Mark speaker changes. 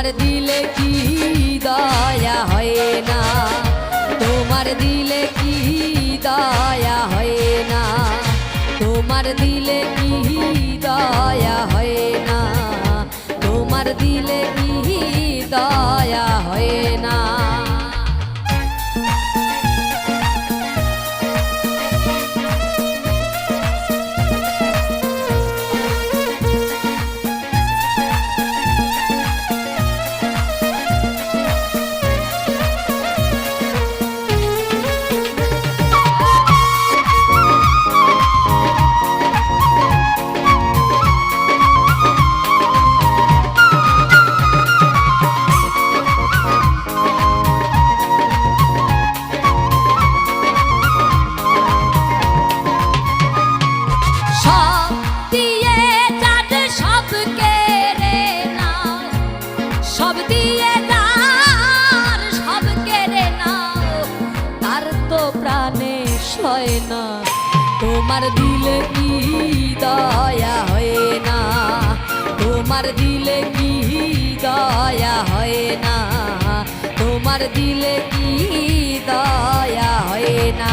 Speaker 1: তোমার দিলে কি দয়া হয় না, তোমার দিলে কি দয়া হয় না, তোমার দিলে কি দয়া হয় না, তোমার দিলে কি দয়া হয় না। হয় না, তোমার দিলে কি দয়া হয় না, তোমার দিলে কি দয়া হয় না, তোমার দিলে কি দয়া হয় না।